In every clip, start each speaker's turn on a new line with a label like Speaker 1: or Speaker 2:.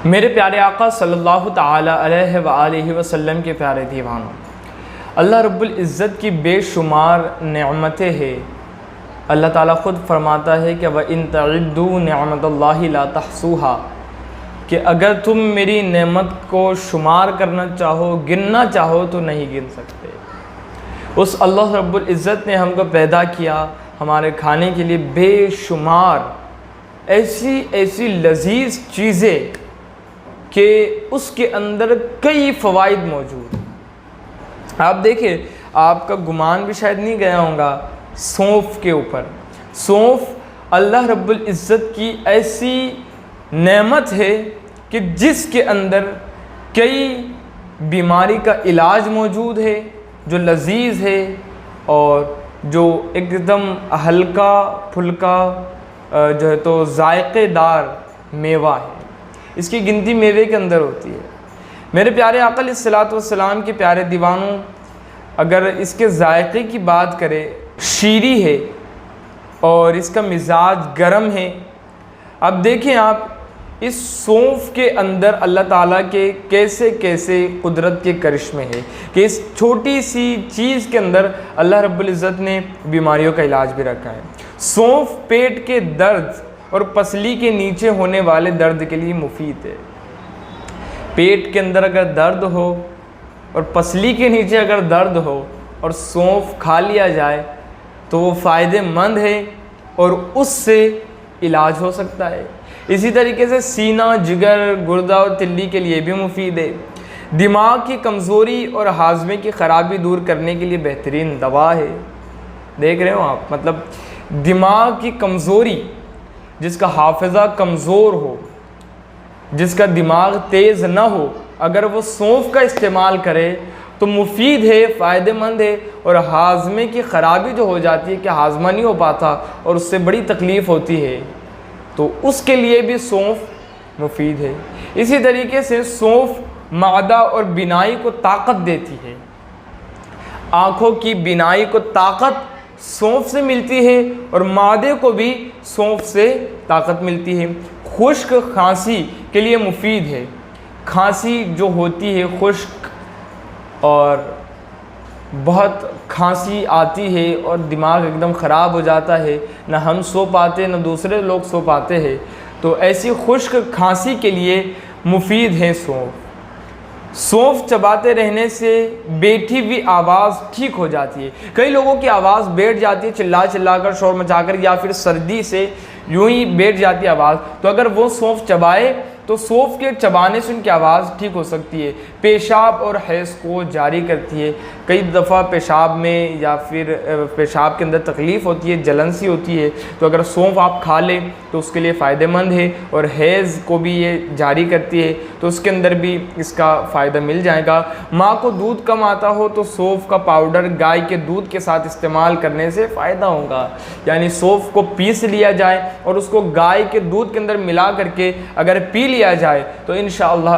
Speaker 1: میرے پیارے آقا صلی اللہ تعالی علیہ وآلہ وسلم کے پیارے دیوانوں، اللہ رب العزت کی بے شمار نعمتیں ہیں۔ اللہ تعالیٰ خود فرماتا ہے کہ وَإِن تَعُدُّوا نِعْمَتَ اللَّهِ لَا تَحْصُوهَا، کہ اگر تم میری نعمت کو شمار کرنا چاہو، گننا چاہو تو نہیں گن سکتے۔ اس اللہ رب العزت نے ہم کو پیدا کیا ہمارے کھانے کے لیے بے شمار ایسی لذیذ چیزیں کہ اس کے اندر کئی فوائد موجود ہیں۔ آپ دیکھیں، آپ کا گمان بھی شاید نہیں گیا ہوگا سونف کے اوپر۔ سونف اللہ رب العزت کی ایسی نعمت ہے کہ جس کے اندر کئی بیماری کا علاج موجود ہے، جو لذیذ ہے اور جو ایک دم ہلکا پھلکا جو ہے تو ذائقے دار میوہ ہے۔ اس کی گنتی میوے کے اندر ہوتی ہے۔ میرے پیارے آقا علیہ الصلوۃ والسلام کے پیارے دیوانوں، اگر اس کے ذائقے کی بات کرے، شیریں ہے اور اس کا مزاج گرم ہے۔ اب دیکھیں آپ اس سونف کے اندر اللہ تعالیٰ کے کیسے قدرت کے کرشمے ہیں کہ اس چھوٹی سی چیز کے اندر اللہ رب العزت نے بیماریوں کا علاج بھی رکھا ہے۔ سونف پیٹ کے درد اور پسلی کے نیچے ہونے والے درد کے لیے مفید ہے۔ پیٹ کے اندر اگر درد ہو اور پسلی کے نیچے اگر درد ہو اور سونف کھا لیا جائے تو وہ فائدہ مند ہے اور اس سے علاج ہو سکتا ہے۔ اسی طریقے سے سینہ، جگر، گردہ اور تلی کے لیے بھی مفید ہے۔ دماغ کی کمزوری اور ہاضمے کی خرابی دور کرنے کے لیے بہترین دوا ہے۔ دیکھ رہے ہو آپ، مطلب دماغ کی کمزوری، جس کا حافظہ کمزور ہو، جس کا دماغ تیز نہ ہو، اگر وہ سونف کا استعمال کرے تو مفید ہے، فائدہ مند ہے۔ اور ہاضمے کی خرابی جو ہو جاتی ہے کہ ہاضمہ نہیں ہو پاتا اور اس سے بڑی تکلیف ہوتی ہے، تو اس کے لیے بھی سونف مفید ہے۔ اسی طریقے سے سونف معدہ اور بینائی کو طاقت دیتی ہے۔ آنکھوں کی بینائی کو طاقت سونف سے ملتی ہے اور معدے کو بھی سونف سے طاقت ملتی ہے۔ خشک کھانسی کے لیے مفید ہے۔ کھانسی جو ہوتی ہے خشک اور بہت کھانسی آتی ہے اور دماغ ایک دم خراب ہو جاتا ہے، نہ ہم سو پاتے نہ دوسرے لوگ سو پاتے ہیں، تو ایسی خشک کھانسی کے لیے مفید ہے سونف۔ سونف چباتے رہنے سے بیٹھی ہوئی آواز ٹھیک ہو جاتی ہے۔ کئی لوگوں کی آواز بیٹھ جاتی ہے چلا کر، شور مچا کر، یا پھر سردی سے یوں ہی بیٹھ جاتی ہے آواز، تو اگر وہ سونف چبائے تو سونف کے چبانے سے ان کی آواز ٹھیک ہو سکتی ہے۔ پیشاب اور حیض کو جاری کرتی ہے۔ کئی دفعہ پیشاب میں یا پھر پیشاب کے اندر تکلیف ہوتی ہے، جلن سی ہوتی ہے، تو اگر سونف آپ کھا لیں تو اس کے لیے فائدہ مند ہے۔ اور حیض کو بھی یہ جاری کرتی ہے، تو اس کے اندر بھی اس کا فائدہ مل جائے گا۔ ماں کو دودھ کم آتا ہو تو سونف کا پاؤڈر گائے کے دودھ کے ساتھ استعمال کرنے سے فائدہ ہوگا۔ یعنی سونف کو پیس لیا جائے اور اس کو گائے کے دودھ کے اندر ملا کر کے اگر پی لیا جائے تو انشاءاللہ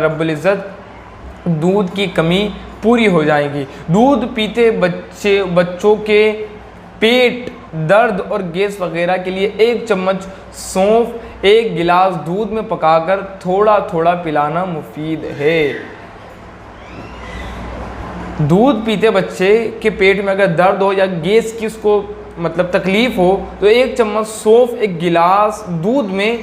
Speaker 1: رب العزت دودھ کی کمی پوری ہو جائے گی۔ دودھ پیتے بچوں کے پیٹ درد اور گیس وغیرہ کے لیے 1 چمچ سونف 1 گلاس دودھ میں پکا کر تھوڑا تھوڑا پلانا مفید ہے۔ دودھ پیتے بچے کے پیٹ میں اگر درد ہو یا گیس کی اس کو مطلب تکلیف ہو تو 1 چمچ سونف 1 گلاس دودھ میں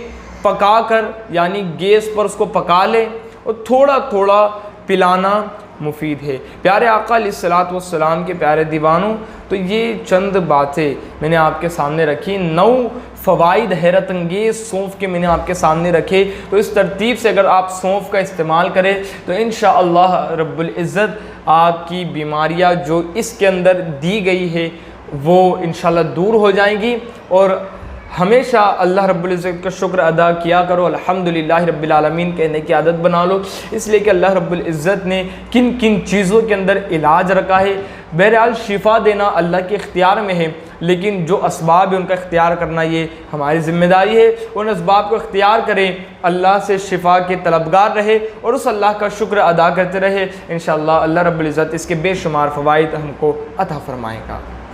Speaker 1: پکا کر، یعنی گیس پر اس کو پکا لے اور تھوڑا تھوڑا پلانا مفید ہے۔ پیارے آقا علیہ الصلوۃ والسلام کے پیارے دیوانوں، تو یہ چند باتیں میں نے آپ کے سامنے رکھی، 9 فوائد حیرت انگیز سونف کے میں نے آپ کے سامنے رکھے۔ تو اس ترتیب سے اگر آپ سونف کا استعمال کریں تو انشاءاللہ رب العزت آپ کی بیماریاں جو اس کے اندر دی گئی ہے وہ انشاءاللہ دور ہو جائیں گی۔ اور ہمیشہ اللہ رب العزت کا شکر ادا کیا کرو، الحمدللہ رب العالمین کہنے کی عادت بنا لو، اس لیے کہ اللہ رب العزت نے کن کن چیزوں کے اندر علاج رکھا ہے۔ بہرحال شفا دینا اللہ کے اختیار میں ہے، لیکن جو اسباب ہے ان کا اختیار کرنا یہ ہماری ذمہ داری ہے۔ ان اسباب کو اختیار کریں، اللہ سے شفا کے طلبگار رہے اور اس اللہ کا شکر ادا کرتے رہے، انشاءاللہ اللہ رب العزت اس کے بے شمار فوائد ہم کو عطا فرمائے گا۔